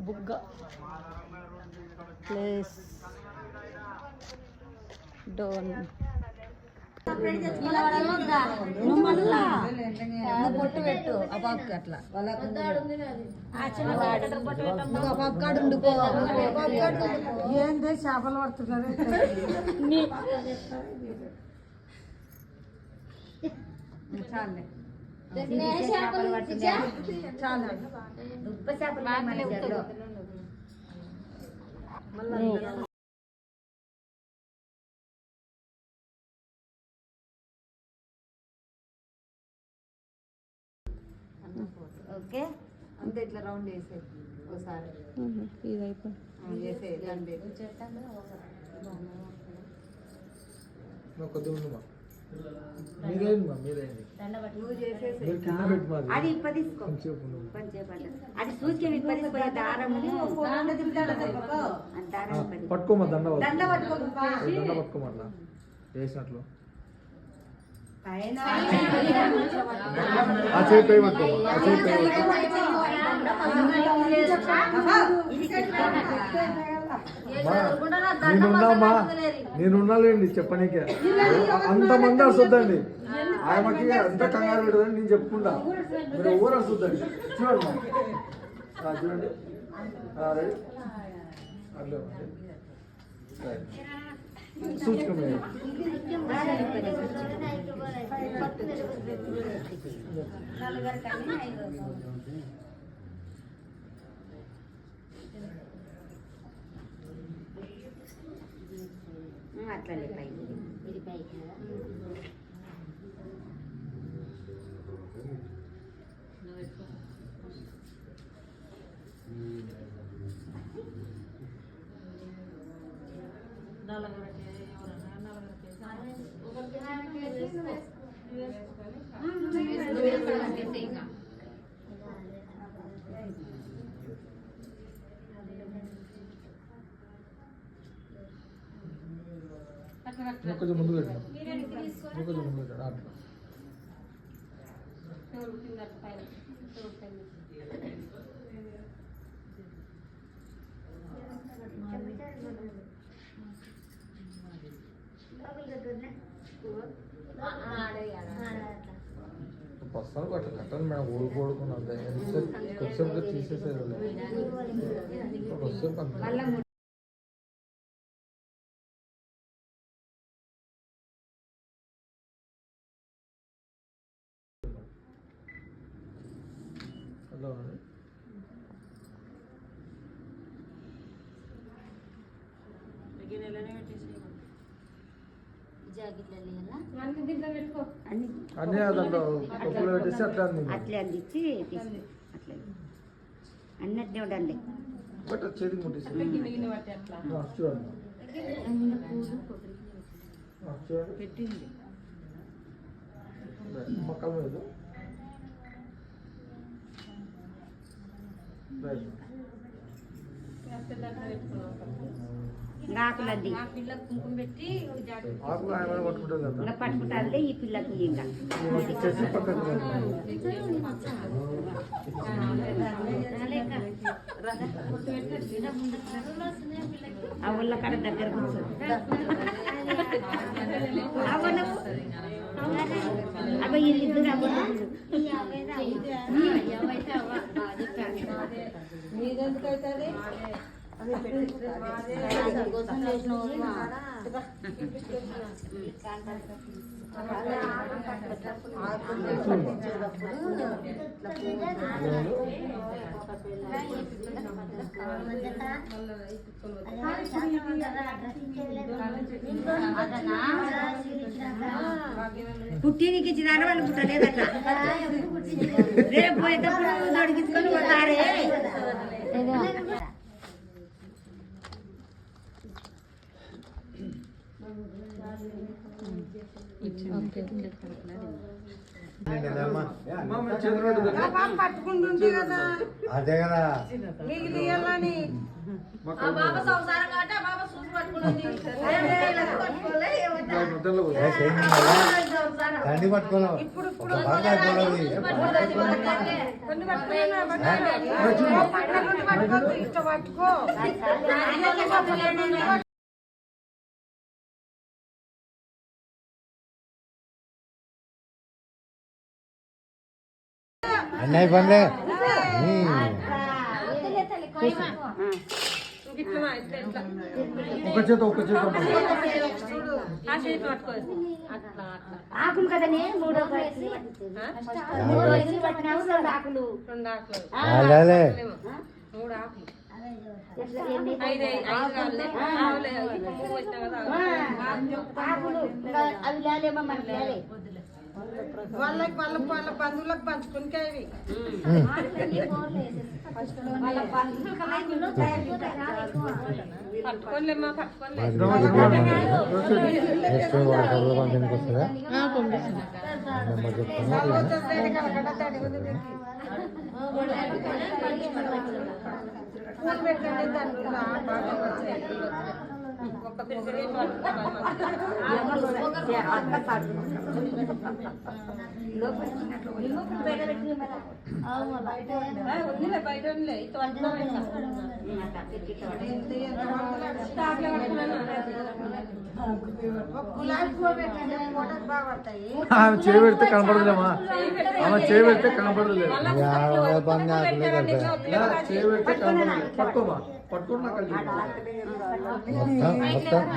బుగ్గ ప్లేస్ డోన్ నువ్వు మళ్ళా పొట్టు పెట్టు ఆ పాపకి అట్లా ఏంది చేపలు పడుతున్నారు చాలే చాలా ఓకే అంతే ఇట్లా రౌండ్ వేసేది ఒకసారి ఇది అయిపోయింది చేసేది అది ఇప్ప తీసుకో అది సూచిక ఇప్ప తీసుకో దారము పట్టుకోమా దండ పట్టుకోమట్లా వేసినట్లు నేనున్నాలేండి చెప్పనీకే అంతమంది వస్తుందండి ఆయనకి అంత కంగారు పెట్టదని నేను చెప్పుకుంటా మీరు ఎవరు వస్తుందండి చూడండి చూడండి రెడీ అట్లా సూచిక అట్లనే పైకి ఇది పైకి కొంచెం ముందు పెట్టాను కొంచెం ముందు పెట్టాడు అట్లా ప్రస్తుతానికి అట్లా కట్టాలి మేడం ఓడిపోడుకున్నా అంతే కొద్దిసేపు తీసేసారు కొద్దిసేపు అంతే అన్నీ దాంట్లో పప్పులో పెట్టేసి అట్లా అట్లే అందించి అట్లే అన్నట్టే ఉండండి చేతికి ముట్టేసి చూడండి పెట్టింది మొక్కల మీద ఆకులది కుంకుమ పెట్టి పట్టుకుంటుంది పట్టుకుంటారులే ఈ పిల్లకి ఇంకా ఆ ఊళ్ళ కాడ దగ్గర కూర్చో అబ్బాయి వీళ్ళిద్దరు మీదెందుకైతుంది పుట్టినకి ఇచ్చినారు వాళ్ళు పుట్టలేదట రేపు పోయేటప్పుడు దొడిగించుకొని పోతారే పట్టుకుంటుంది కదా అదే కదా మీకు తీయాలని బాబా సంసారం కాబట్టి బాబా చూసి పట్టుకున్నది దండి పట్టుకోను బాగా అయిపోవాలి అన్నీ అయిపోయింది ఒక చేత ఆకులు కదనే మూడో పట్టిన ఆకులు అలాగే ఆకులు అవి లేలేమో మనకి లేలే వాళ్ళకి వాళ్ళ బంధువులకు పంచుకుని అవి పట్టుకోలేమా నెక్స్ట్ వాట్సాప్లో పంపించడానికి వస్తుందా నెంబర్ బయట ఆమె చేయి పెడితే కనపడదులేమా ఆమె చేయి పెడితే కనపడదులేదు చేయి పెడితే కనపడలేదు పట్టుకోమా పట్టుకుని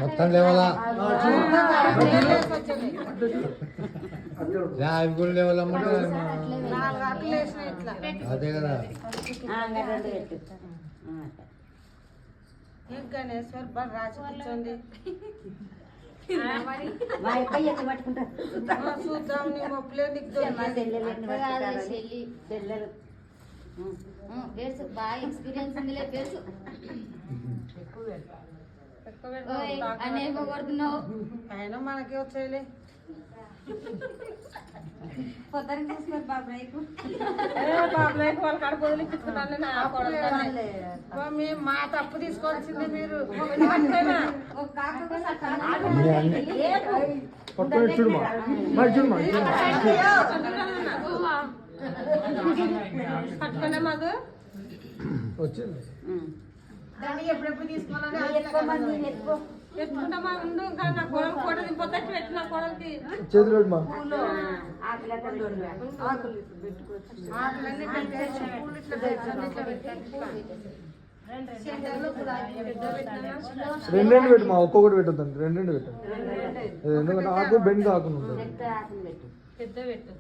మొత్తం లేవాలా అవి కూడా లేవాలమ్మంటే అదే కదా గణేశ్వర్ బాగా రాసి కూర్చోండి చూద్దాం నీ మొప్పులే నీకు బాగా ఎక్స్పీరియన్స్ ఉందిలే తెలుసు అనేమో కొడుతున్నావు అయినా మనకి వచ్చేలే పొద్దున చూస్తున్నారు బాబాయ్కు బాబాయ్కి వాళ్ళ కాడ వదిలిపించుకున్నాను మేము మా తప్పు తీసుకోవాల్సిందే మీరు ఒక కాకు పట్టుకొని చూడమా మరి చూడమా పట్టుకునే మాకు వచ్చింది దాన్ని ఎప్పుడెప్పుడు తీసుకోవాలని ఎత్తుకుంటామా ఉండు ఇంకా నా కోడలు కూడా దింపొద్దు పెట్టిన కోడలికి చేతులు పెట్టమా ఆకులన్నీ పెట్టేసి పూలు ఇట్లా పెట్టాను రెండు పెట్టమా ఒక్కొక్కటి పెట్టద్దండి రెండు పెట్టండి ఎందుకంటే ఆకు బెండ్ కాకుండా ఉంటుంది పెద్ద పెట్టు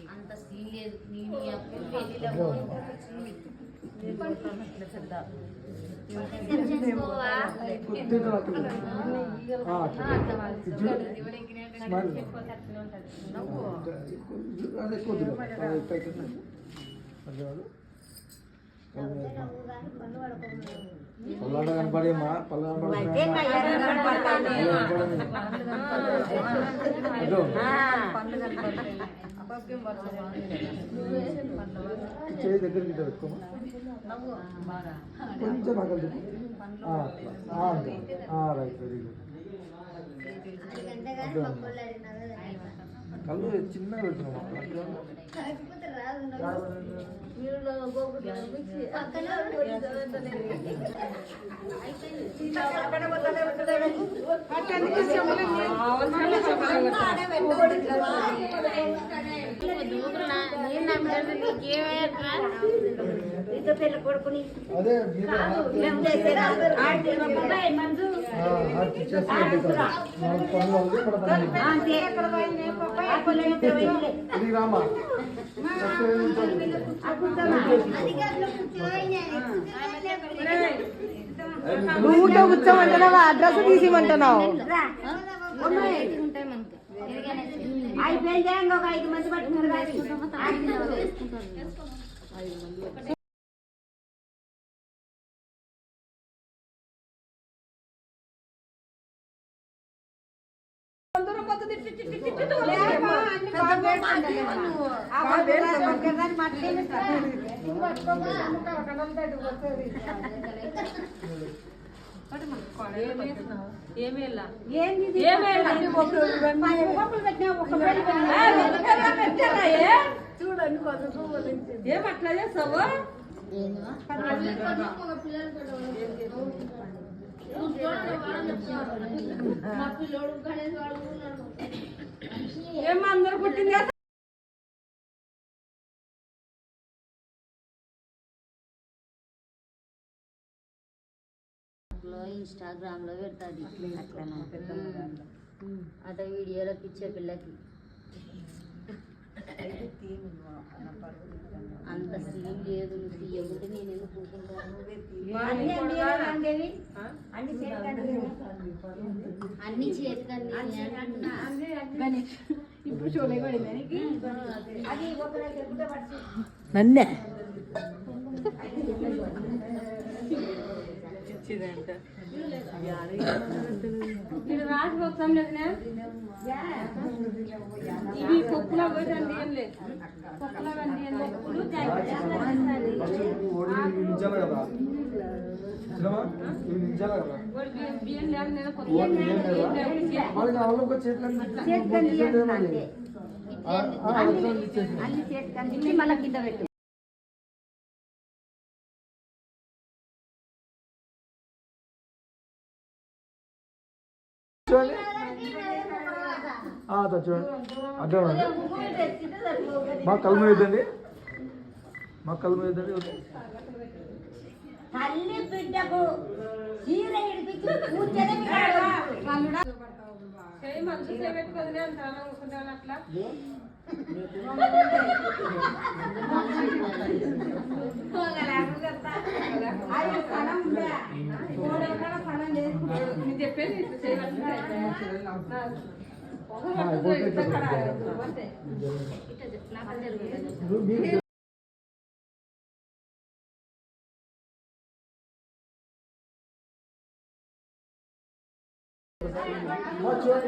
అంత సీన్ లేదు నేను పల్లాడ కనపడేమా పల్ల చేయి దగ్గరికి పెట్టుకోమా కొంచెం అక్కడ రైట్ వెరీ గుడ్ కళ్ళు చిన్నగా పెడుతున్నామా పెళ్ళి కొడుకుని అదే రామా నువ్వు కూర్చోమంటున్నావా అడ్రస్ తీసిమంటున్నావు అయిపోయింది ఇంకొక 5 మంది పట్టుకున్నారు. తిట్టి తిట్టి తిట్టి తోలేమ్మా. ఆ పక్కదాన్ని మాట్లాడేది ఏమేలా ఏంది ఇది? ఏమేలా పప్పులు పెట్టినా ఒక పెళ్లి ఏం అట్లా చేస్తావు ఏమో అందరు పుట్టింది ఇన్స్టాగ్రామ్ లో పెడతాది అట వీడియోలోకి ఇచ్చే పిల్లకి అంత సీన్ లేదు నువ్వు తీయకుంటే నేను ఎందుకు కూర్చుంటాను అన్ని చేతికంది ఇప్పుడు చూడబడింది అది ఒక నన్నే ఇది రాజు వస్తాం లేదు ఇవి పప్పులా పోయిరండి ఏం లేదు పప్పులా రండి ఏం బియ్యం లేదు నేను అన్ని చేతికంది మళ్ళీ కింద పెట్టు చూడండి అదే మా కళ్ళు మీదండి మా కళ్ళు మీదండి తల్లి బిడ్డకు చీర ఇడిపించి కూర్చొని చేయి మంచి పెట్టుకోదు అంటాను అనుకుంటాను అట్లా నేను చెప్పేది చేయవచ్చు అదే